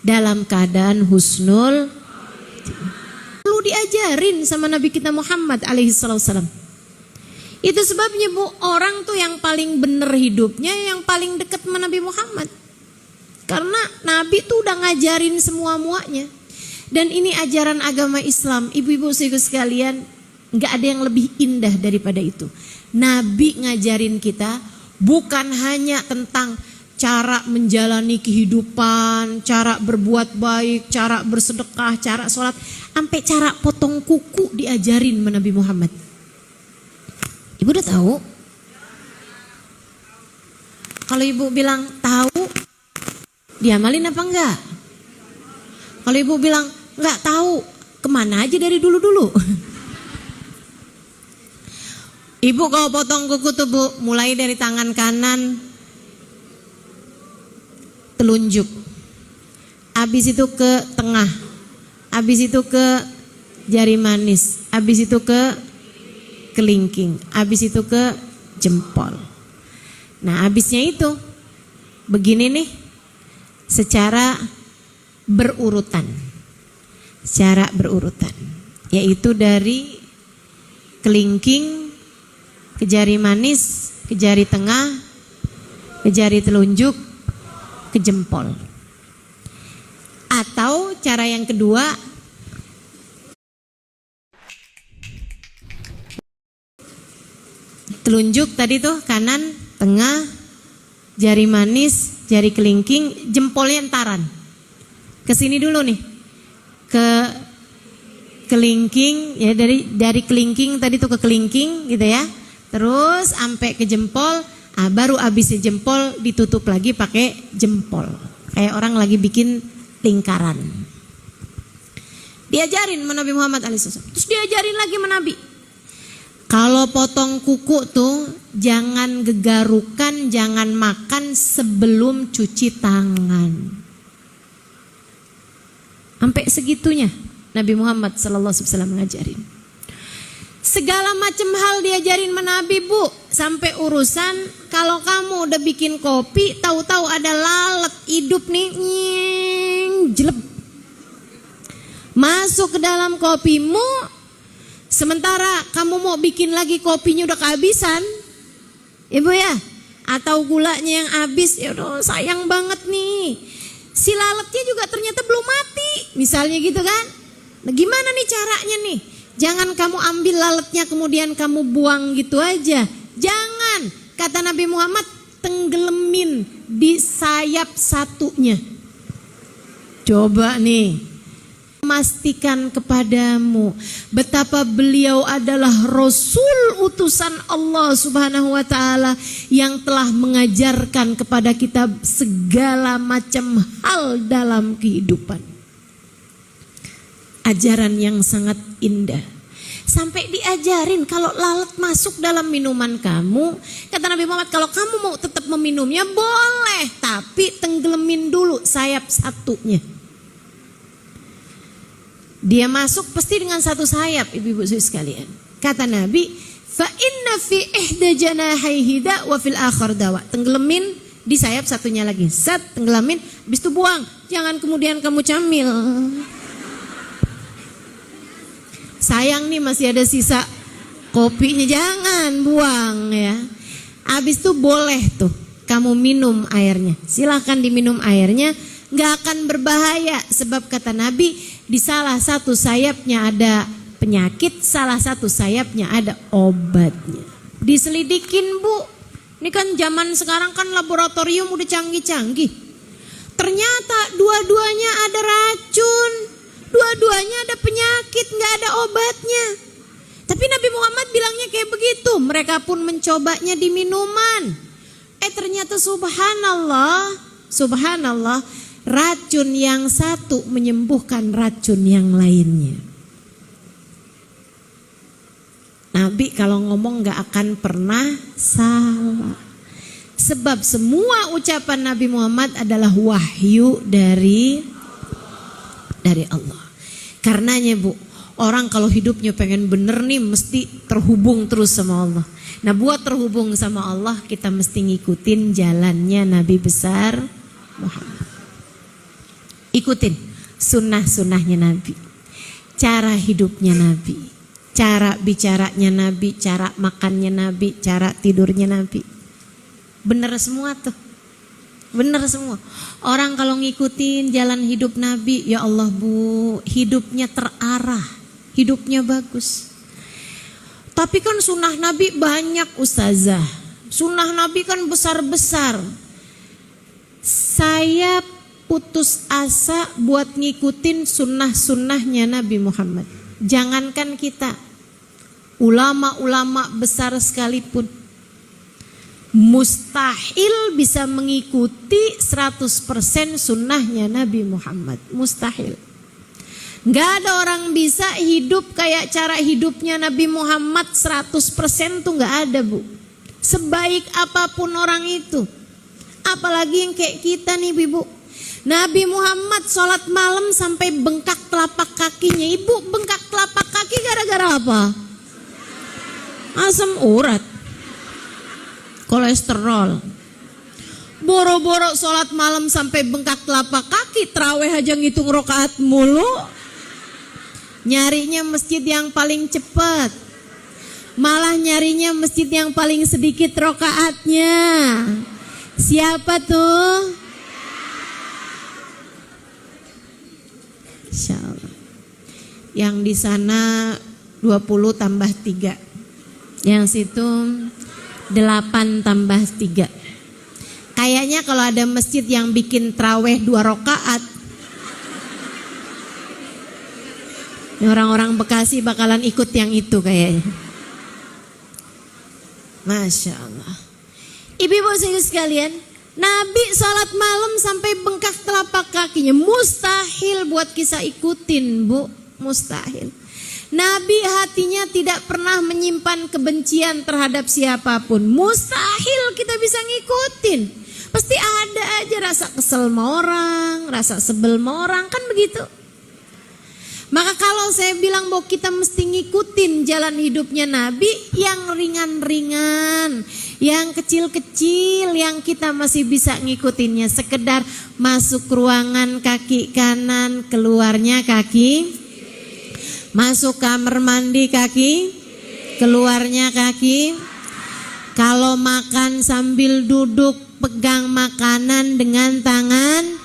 dalam keadaan husnul. Perlu diajarin sama Nabi kita Muhammad alaihi salam. Itu sebabnya Bu, orang tuh yang paling bener hidupnya yang paling dekat sama Nabi Muhammad. Karena Nabi tuh udah ngajarin semua muanya. Dan ini ajaran agama Islam. Ibu-ibu sekalian, gak ada yang lebih indah daripada itu. Nabi ngajarin kita bukan hanya tentang cara menjalani kehidupan, cara berbuat baik, cara bersedekah, cara sholat, sampai cara potong kuku diajarin sama Nabi Muhammad. Ibu udah tahu? Kalau ibu bilang tahu, diamalin apa enggak? Kalau ibu bilang enggak tahu, kemana aja dari dulu-dulu? Ibu kalau potong kuku tuh Bu, mulai dari tangan kanan, telunjuk, habis itu ke tengah, habis itu ke jari manis, habis itu ke kelingking, habis itu ke jempol. Nah habisnya itu begini nih, secara berurutan, yaitu dari kelingking ke jari manis, ke jari tengah, ke jari telunjuk, ke jempol. Atau cara yang kedua, telunjuk tadi tuh kanan, tengah, jari manis, jari kelingking, jempolnya entaran. Ke sini dulu nih, ke kelingking ya, dari kelingking tadi tuh ke kelingking gitu ya. Terus sampai ke jempol, baru abisnya jempol ditutup lagi pakai jempol. Kayak orang lagi bikin lingkaran. Diajarin sama Nabi Muhammad SAW. Terus diajarin lagi sama Nabi. Kalau potong kuku tuh jangan gegarukan, jangan makan sebelum cuci tangan. Sampai segitunya Nabi Muhammad SAW ngajarin. Segala macam hal diajarin sama Nabi Bu. Sampai urusan kalau kamu udah bikin kopi, tahu-tahu ada lalat hidup nih, jelek. Masuk ke dalam kopimu. Sementara kamu mau bikin lagi kopinya udah kehabisan, Ibu ya, atau gulanya yang habis, ya udah sayang banget nih. Si lalatnya juga ternyata belum mati, misalnya gitu kan. Nah, gimana nih caranya nih? Jangan kamu ambil lalatnya kemudian kamu buang gitu aja. Jangan, kata Nabi Muhammad, tenggelamin di sayap satunya. Coba nih. Memastikan kepadamu betapa beliau adalah Rasul utusan Allah Subhanahu wa ta'ala yang telah mengajarkan kepada kita segala macam hal dalam kehidupan. Ajaran yang sangat indah. Sampai diajarin kalau lalat masuk dalam minuman kamu, kata Nabi Muhammad, kalau kamu mau tetap meminumnya boleh, tapi tenggelamin dulu sayap satunya. Dia masuk pasti dengan satu sayap, ibu-ibu sekalian. Kata Nabi, fa inna fi ihda janahaihi da wa fil akhar dawa. Tenggelamin di sayap satunya lagi. Set, tenggelamin, habis itu buang. Jangan kemudian kamu camil. Sayang nih masih ada sisa kopinya, jangan buang ya. Habis itu boleh tuh kamu minum airnya. Silahkan diminum airnya, nggak akan berbahaya sebab kata Nabi, di salah satu sayapnya ada penyakit, salah satu sayapnya ada obatnya. Diselidikin Bu, ini kan zaman sekarang kan laboratorium udah canggih-canggih. Ternyata dua-duanya ada racun, dua-duanya ada penyakit, nggak ada obatnya. Tapi Nabi Muhammad bilangnya kayak begitu, mereka pun mencobanya di minuman. Ternyata subhanallah, racun yang satu menyembuhkan racun yang lainnya. Nabi kalau ngomong gak akan pernah salah. Sebab semua ucapan Nabi Muhammad adalah wahyu dari Allah. Karenanya Bu, orang kalau hidupnya pengen bener nih mesti terhubung terus sama Allah. Nah buat terhubung sama Allah kita mesti ngikutin jalannya Nabi besar Muhammad. ikutin sunnah-sunnahnya Nabi, cara hidupnya Nabi, cara bicaranya Nabi, cara makannya Nabi, cara tidurnya Nabi. Bener semua tuh, bener semua. Orang kalau ngikutin jalan hidup Nabi, ya Allah Bu, hidupnya terarah, hidupnya bagus. Tapi kan sunnah Nabi banyak ustazah, sunnah Nabi kan besar-besar. Saya putus asa buat ngikutin sunnah-sunnahnya Nabi Muhammad. Jangankan kita, ulama-ulama besar sekalipun mustahil bisa mengikuti 100% sunnahnya Nabi Muhammad. Mustahil. Gak ada orang bisa hidup kayak cara hidupnya Nabi Muhammad 100% tuh gak ada Bu. Sebaik apapun orang itu, apalagi yang kayak kita nih Ibu. Nabi Muhammad sholat malam sampai bengkak telapak kakinya. Ibu, bengkak telapak kaki gara-gara apa? Asam urat, kolesterol. Boro-boro sholat malam sampai bengkak telapak kaki, tarawih aja ngitung rokaat mulu. Nyarinya masjid yang paling cepat, malah nyarinya masjid yang paling sedikit rokaatnya. Siapa tuh? Insya Allah. Yang di sana 20 tambah 3, yang situ 8 tambah 3. Kayaknya kalau ada masjid yang bikin traweh 2 rakaat, orang-orang Bekasi bakalan ikut yang itu kayaknya. Masya Allah. Ibu-ibu sekalian, Nabi sholat malam sampai bengkak telapak kakinya. Mustahil buat kita ikutin Bu, mustahil. Nabi hatinya tidak pernah menyimpan kebencian terhadap siapapun. Mustahil kita bisa ngikutin. Pasti ada aja rasa kesel sama orang, rasa sebel sama orang, kan begitu. Maka kalau saya bilang bahwa kita mesti ngikutin jalan hidupnya Nabi, yang ringan-ringan, yang kecil-kecil, yang kita masih bisa ngikutinnya. Sekedar masuk ruangan kaki kanan, keluarnya kaki, masuk kamar mandi kaki, keluarnya kaki. Kalau makan sambil duduk, pegang makanan dengan tangan,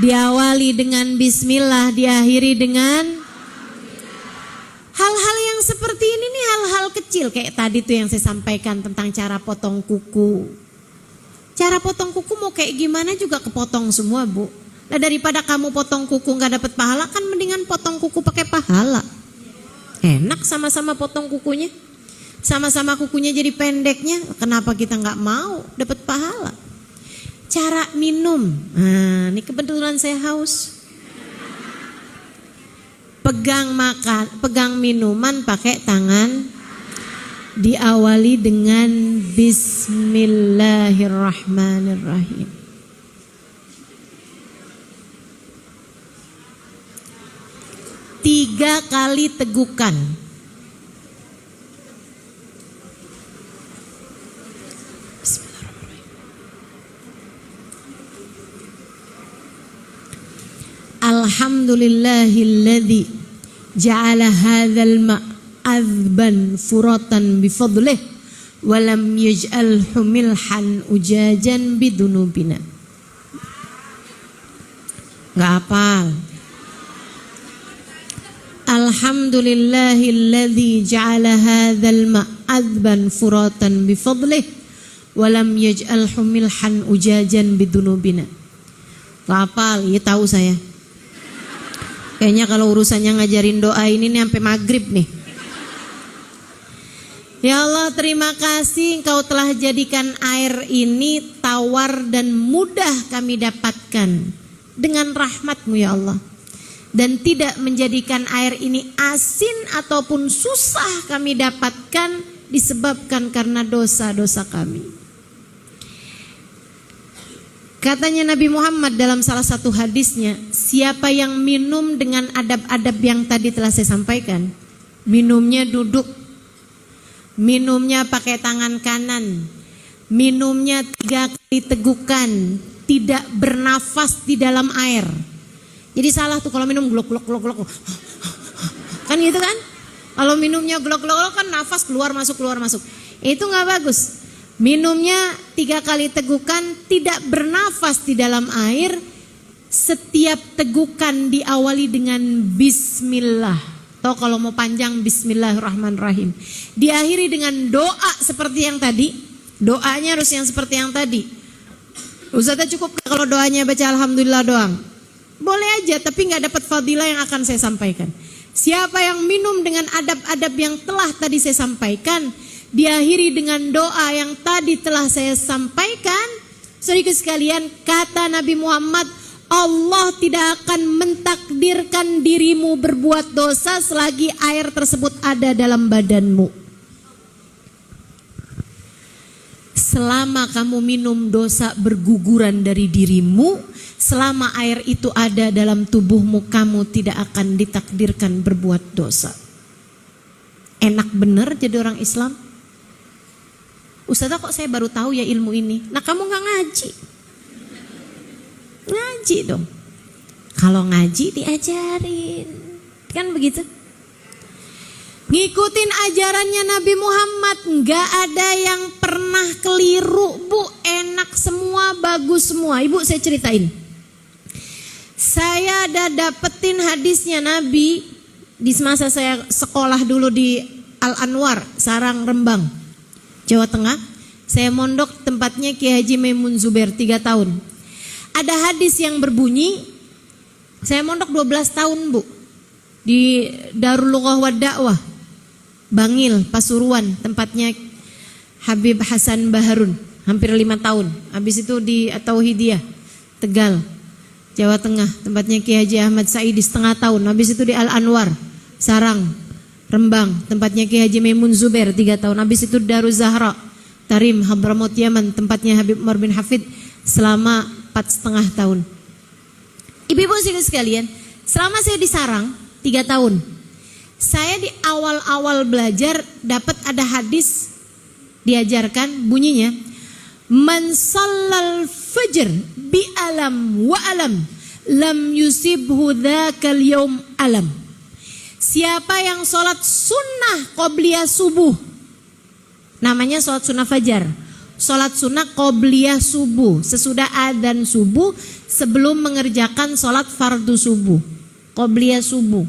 diawali dengan bismillah, diakhiri dengan hal-hal yang seperti ini nih, hal-hal kecil. Kayak tadi tuh yang saya sampaikan tentang cara potong kuku. Cara potong kuku mau kayak gimana juga kepotong semua Bu. Nah, daripada kamu potong kuku gak dapat pahala, kan mendingan potong kuku pakai pahala. Enak sama-sama potong kukunya, sama-sama kukunya jadi pendeknya. Kenapa kita gak mau dapat pahala? Cara minum, nah ini kebetulan saya haus. Pegang minuman pakai tangan, diawali dengan bismillahirrahmanirrahim. Tiga kali tegukan. Alhamdulillahilladzi ja'ala hadzal ma'adzban furatan bifadlih wa lam yaj'alhu milhan ujajan bidunubina. Enggak hafal. Alhamdulillahilladzi ja'ala hadzal ma'adzban furatan bifadlih wa lam yaj'alhu milhan ujajan bidunubina. Enggak hafal, ya tahu saya. Kayaknya kalau urusannya ngajarin doa ini nih sampai maghrib nih. Ya Allah, terima kasih Engkau telah jadikan air ini tawar dan mudah kami dapatkan dengan rahmat-Mu ya Allah. Dan tidak menjadikan air ini asin ataupun susah kami dapatkan disebabkan karena dosa-dosa kami. Katanya Nabi Muhammad dalam salah satu hadisnya, siapa yang minum dengan adab-adab yang tadi telah saya sampaikan, minumnya duduk, minumnya pakai tangan kanan, minumnya 3 kali tegukan, tidak bernafas di dalam air. Jadi salah tuh kalau minum glok. Kan gitu kan? Kalau minumnya glok kan nafas keluar masuk. Itu nggak bagus. Minumnya 3 kali tegukan, tidak bernafas di dalam air. Setiap tegukan diawali dengan bismillah. Atau kalau mau panjang bismillahirrahmanirrahim. Diakhiri dengan doa seperti yang tadi. Doanya harus yang seperti yang tadi. Ustazah cukup kalau doanya baca alhamdulillah doang? Boleh aja, tapi nggak dapat fadilah yang akan saya sampaikan. Siapa yang minum dengan adab-adab yang telah tadi saya sampaikan, diakhiri dengan doa yang tadi telah saya sampaikan, saudara sekalian, kata Nabi Muhammad, Allah tidak akan mentakdirkan dirimu berbuat dosa selagi air tersebut ada dalam badanmu. Selama kamu minum, dosa berguguran dari dirimu. Selama air itu ada dalam tubuhmu, kamu tidak akan ditakdirkan berbuat dosa. Enak bener jadi orang Islam. Ustazah kok saya baru tahu ya ilmu ini. Nah kamu gak ngaji. Ngaji dong. Kalau ngaji diajarin. Kan begitu. Ngikutin ajarannya Nabi Muhammad, nggak ada yang pernah keliru, Bu. Enak semua, bagus semua. Ibu saya ceritain. Saya ada dapetin hadisnya Nabi di masa saya sekolah dulu di Al-Anwar, Sarang, Rembang, Jawa Tengah. Saya mondok tempatnya Kiai Haji Maimun Zubair 3 tahun. Ada hadis yang berbunyi, saya mondok 12 tahun, Bu. Di Darul Lughah wa Da'wah, Bangil, Pasuruan, tempatnya Habib Hasan Baharun, hampir 5 tahun. Habis itu di Tauhidiyah, Tegal, Jawa Tengah, tempatnya Kiai Haji Ahmad Saidi setengah tahun. Habis itu di Al-Anwar, Sarang, Rembang, tempatnya Kiai Haji Maimun Zubair 3 tahun. Habis itu Darul Zahra, Tarim, Hadramaut Yaman, tempatnya Habib Umar bin Hafid selama 4,5 tahun. Ibu-ibu sekalian, selama saya di Sarang 3 tahun, saya di awal-awal belajar dapat ada hadis diajarkan, bunyinya man shallal fajr bi alam wa alam lam yusibhu dzakal yaum alam. Siapa yang sholat sunnah qobliyah subuh, namanya sholat sunnah fajar, sholat sunnah qobliyah subuh, sesudah adzan subuh sebelum mengerjakan sholat fardu subuh, qobliyah subuh.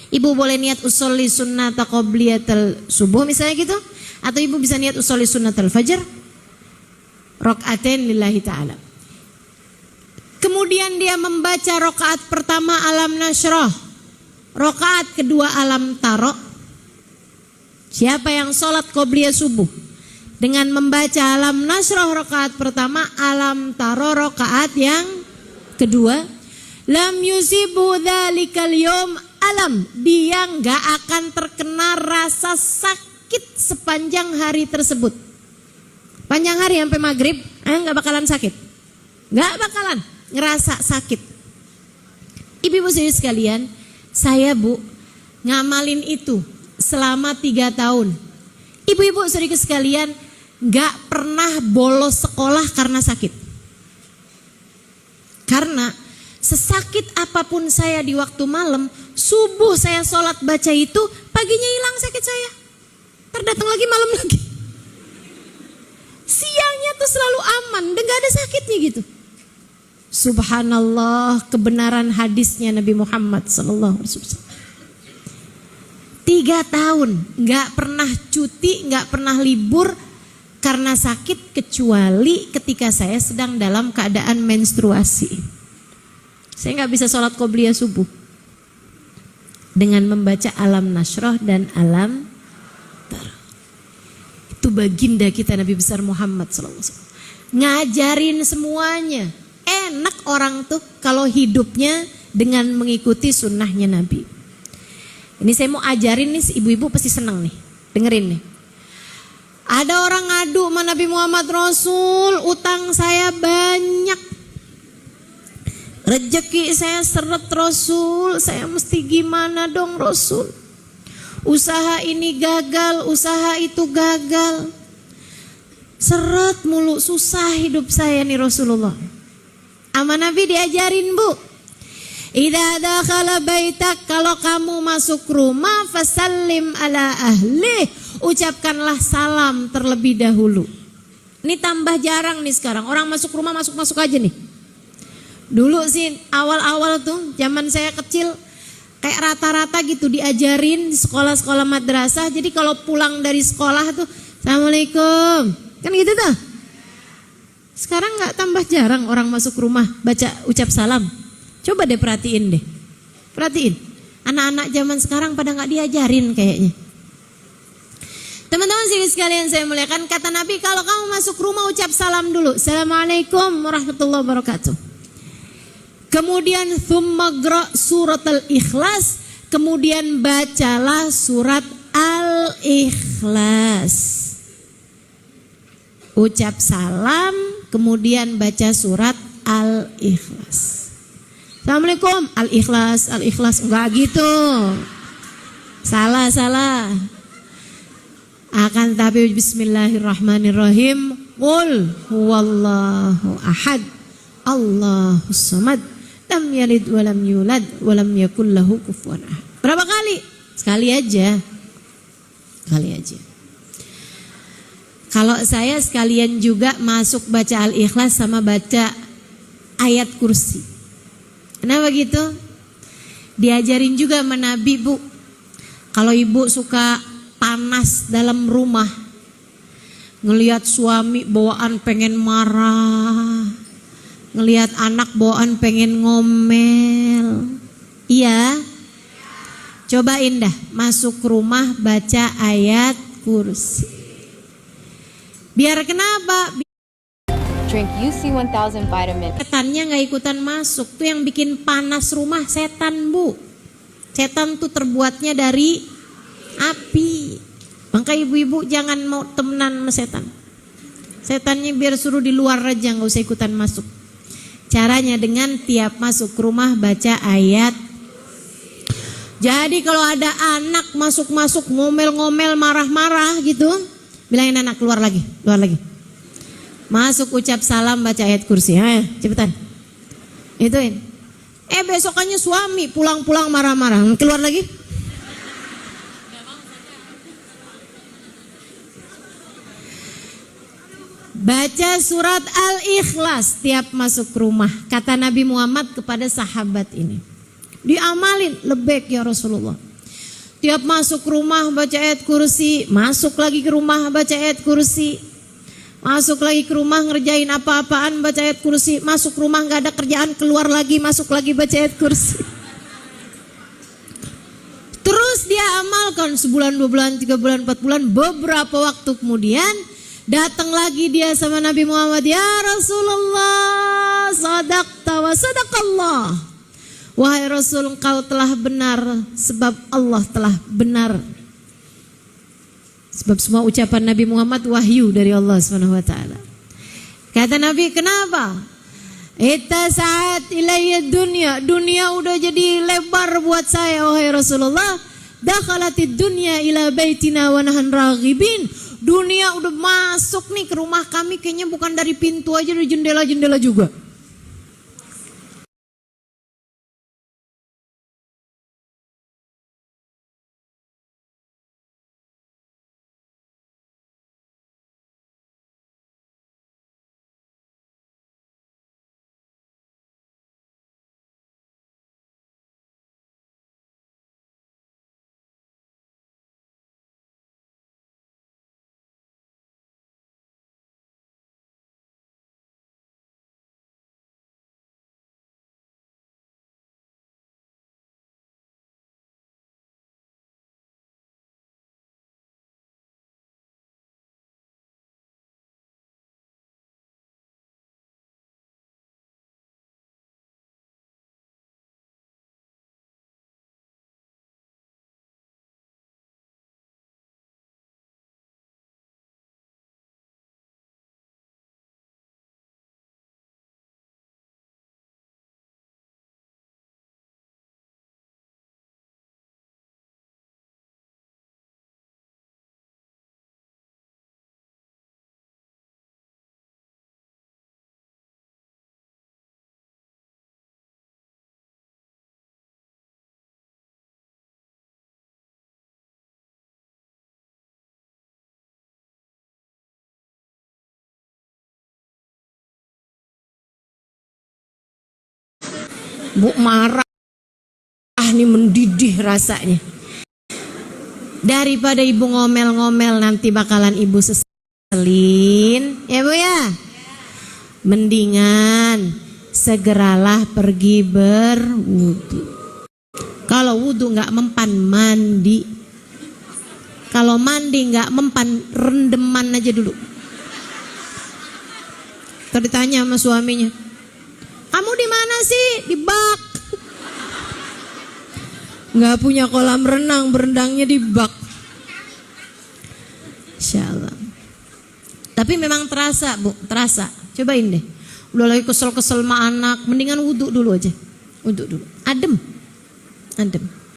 Ibu boleh niat usolli sunnata qobliyatal subuh misalnya gitu, atau ibu bisa niat usolli sunnatal fajar rakaatain lillahi ta'ala. Kemudian dia membaca rakaat pertama alam nasyrah, rakaat kedua alam taro. Siapa yang sholat qobliyah subuh dengan membaca alam nasyrah rakaat pertama, alam taro rakaat yang kedua, lam yusibu dzalikal yaum alam, dia nggak akan terkena rasa sakit sepanjang hari tersebut. Panjang hari sampai maghrib, nggak bakalan sakit, nggak bakalan ngerasa sakit. Ibu-ibu sekalian, saya Bu ngamalin itu selama 3 tahun. Ibu-ibu sekalian, nggak pernah bolos sekolah karena sakit. Karena sesakit apapun saya di waktu malam, subuh saya sholat baca itu, paginya hilang sakit saya. Terdatang lagi malam lagi. Siangnya tuh selalu aman dan gak ada sakitnya gitu. Subhanallah, kebenaran hadisnya Nabi Muhammad SAW. 3 tahun gak pernah cuti, gak pernah libur karena sakit, kecuali ketika saya sedang dalam keadaan menstruasi. Saya nggak bisa sholat qobliyah subuh dengan membaca alam nasyrah dan alam tar. Itu baginda kita Nabi besar Muhammad SAW. Ngajarin semuanya. Enak orang tuh kalau hidupnya dengan mengikuti sunnahnya Nabi. Ini saya mau ajarin nih, ibu-ibu pasti senang nih. Dengerin nih. Ada orang ngadu sama Nabi Muhammad Rasul, utang saya banyak. Rezeki saya seret Rasul, saya mesti gimana dong Rasul? Usaha ini gagal, usaha itu gagal. Seret mulu, susah hidup saya nih Rasulullah. Sama Nabi diajarin Bu, Idza dakhala baitak, kalau kamu masuk rumah, fasallim ala ahli, ucapkanlah salam terlebih dahulu. Ini tambah jarang nih sekarang. Orang masuk rumah masuk-masuk aja nih. Dulu sih awal-awal tuh zaman saya kecil kayak rata-rata gitu diajarin di sekolah-sekolah madrasah. Jadi kalau pulang dari sekolah tuh Assalamualaikum. Kan gitu tuh. Sekarang nggak tambah jarang orang masuk rumah baca ucap salam. Coba deh perhatiin deh. Perhatiin. Anak-anak zaman sekarang pada nggak diajarin kayaknya. Teman-teman sekalian saya muliakan, kata Nabi kalau kamu masuk rumah ucap salam dulu. Assalamualaikum warahmatullahi wabarakatuh. Kemudian thumma qra surat al-ikhlas. Kemudian bacalah surat al-ikhlas. Ucap salam, kemudian baca surat al-ikhlas. Assalamualaikum, al-ikhlas, al-ikhlas. Enggak gitu. Salah. Akan tapi bismillahirrahmanirrahim. Qul huwallahu ahad, Allahus samad, lam yalid walam yulad walam yakul lahu kufuwan ahad. Berapa kali? Sekali aja. Sekali aja. Kalau saya sekalian juga masuk baca al-ikhlas sama baca ayat kursi. Kenapa gitu? Diajarin juga sama Nabi, Bu. Kalau ibu suka panas dalam rumah, ngelihat suami bawaan pengen marah, ngelihat anak bawaan pengen ngomel, iya, cobain dah masuk rumah baca ayat kursi. Biar kenapa? Drink UC 1000 vitamin. Setannya nggak ikutan masuk. Tuh yang bikin panas rumah setan, Bu. Setan tuh terbuatnya dari api. Maka ibu-ibu jangan mau temenan sama setan. Setannya biar suruh di luar aja, nggak usah ikutan masuk. Caranya dengan tiap masuk rumah baca ayat. Jadi kalau ada anak masuk-masuk ngomel-ngomel marah-marah gitu, bilangin anak keluar lagi. Masuk ucap salam baca ayat kursi. Ayo cepetan. Ituin. Besokannya suami pulang-pulang marah-marah. Keluar lagi. Baca surat al-ikhlas tiap masuk rumah. Kata Nabi Muhammad kepada sahabat ini. Diamalin, lebek ya Rasulullah. Tiap masuk rumah baca ayat kursi. Masuk lagi ke rumah baca ayat kursi. Masuk lagi ke rumah ngerjain apa-apaan baca ayat kursi. Masuk rumah gak ada kerjaan keluar lagi, masuk lagi baca ayat kursi. Terus dia amalkan sebulan, 2 bulan, 3 bulan, 4 bulan. Beberapa waktu kemudian datang lagi dia sama Nabi Muhammad. Ya Rasulullah, sadaqta wa sadaqallah. Wahai Rasul, engkau telah benar sebab Allah telah benar. Sebab semua ucapan Nabi Muhammad wahyu dari Allah Subhanahu wa taala. Kata Nabi, kenapa? Ita saat ilayya dunia. Dunia udah jadi lebar buat saya wahai Rasulullah. Dakhalatid dunya ila baitina wa nahan raghibin. Dunia udah masuk nih ke rumah kami, kayaknya bukan dari pintu aja, dari jendela-jendela juga. Bu marah nih, mendidih rasanya. Daripada ibu ngomel-ngomel nanti bakalan ibu seselin, ya Bu ya. Mendingan segeralah pergi berwudu. Kalau wudu nggak mempan, mandi. Kalau mandi nggak mempan, rendeman aja dulu. Tadi ditanya sama suaminya, kamu di mana sih? Di bak. Nggak punya kolam renang, berendangnya di bak. Insyaallah. Tapi memang terasa Bu, terasa. Cobain deh. Udah lagi kesel-kesel sama anak, mendingan wudhu dulu aja. Wudhu dulu. Adem.